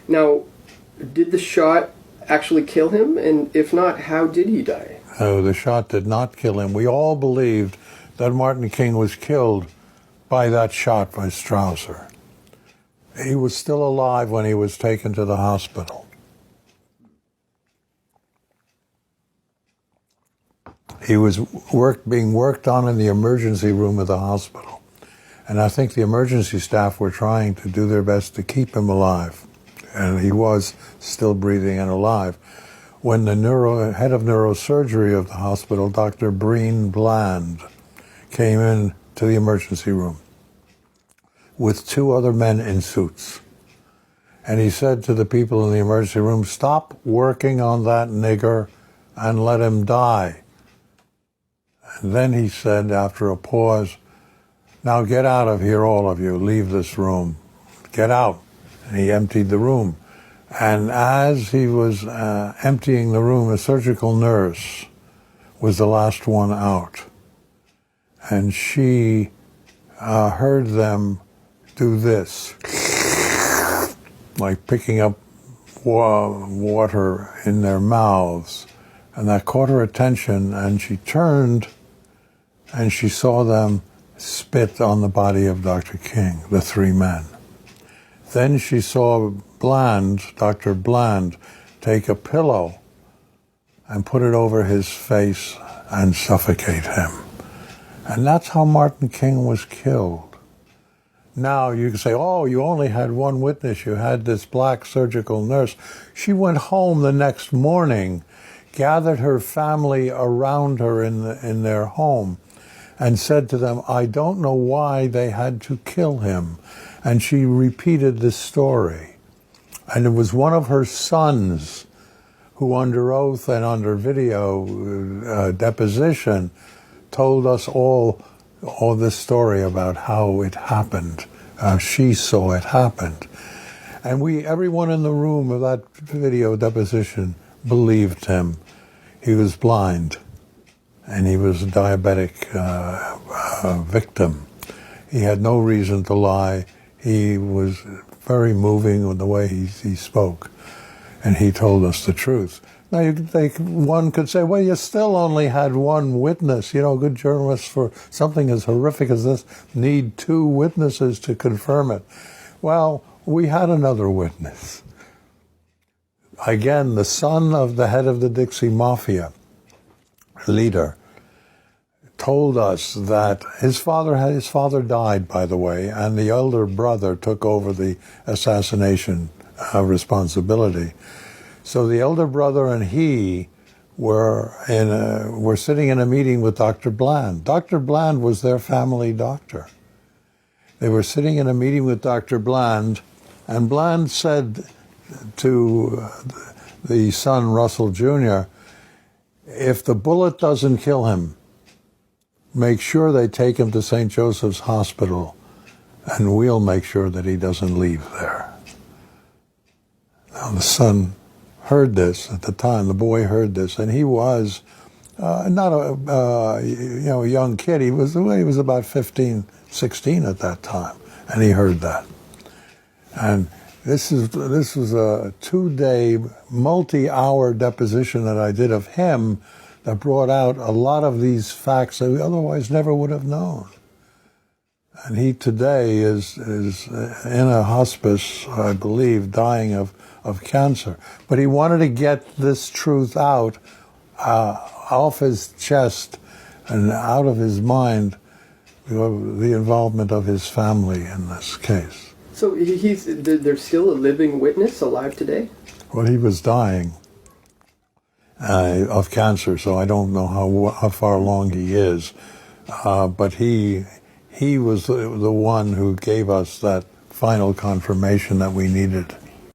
Now, did the shot actually kill him? And if not, how did he die? No, the shot did not kill him. We all believed that Martin King was killed by that shot by Strasser. He was still alive when he was taken to the hospital. He was being worked on in the emergency room of the hospital. And I think the emergency staff were trying to do their best to keep him alive. And he was still breathing and alive. When the head of neurosurgery of the hospital, Dr. Breen Bland, came in to the emergency room with two other men in suits. And he said to the people in the emergency room, "Stop working on that nigger and let him die." And then he said, after a pause, "Now get out of here, all of you. Leave this room. Get out." And he emptied the room. And as he was emptying the room, a surgical nurse was the last one out. And she heard them do this, like picking up water in their mouths. And that caught her attention, and she turned and she saw them spit on the body of Dr. King, the three men. Then she saw Dr. Bland, take a pillow and put it over his face and suffocate him. And that's how Martin King was killed. Now you can say, oh, you only had one witness. You had this black surgical nurse. She went home the next morning, gathered her family around her in their home, and said to them, I don't know why they had to kill him. And she repeated this story. And it was one of her sons who, under oath and under video deposition, told us all this story about how it happened. She saw it happened. And everyone in the room of that video deposition believed him. He was blind, and he was a diabetic victim. He had no reason to lie. He was very moving in the way he spoke, and he told us the truth. Now, one could say, well, you still only had one witness. You know, good journalists, for something as horrific as this, need two witnesses to confirm it. Well, we had another witness. Again, the son of the head of the Dixie Mafia leader told us that his father died, by the way, and the elder brother took over the assassination responsibility. So the elder brother and he were sitting in a meeting with Dr. Bland. Dr. Bland was their family doctor. They were sitting in a meeting with Dr. Bland, and Bland said to the son, Russell Jr., if the bullet doesn't kill him, make sure they take him to St. Joseph's Hospital, and we'll make sure that he doesn't leave there. Now, the son heard this at the time. The boy heard this, and he was not a young kid. He was about 15, 16 at that time, and he heard that. And this was a 2-day, multi-hour deposition that I did of him that brought out a lot of these facts that we otherwise never would have known. And he today is in a hospice, I believe, dying of cancer. But he wanted to get this truth out, off his chest and out of his mind, the involvement of his family in this case. So there's still a living witness alive today? Well, he was dying of cancer, so I don't know how far along he is. But he was the one who gave us that final confirmation that we needed.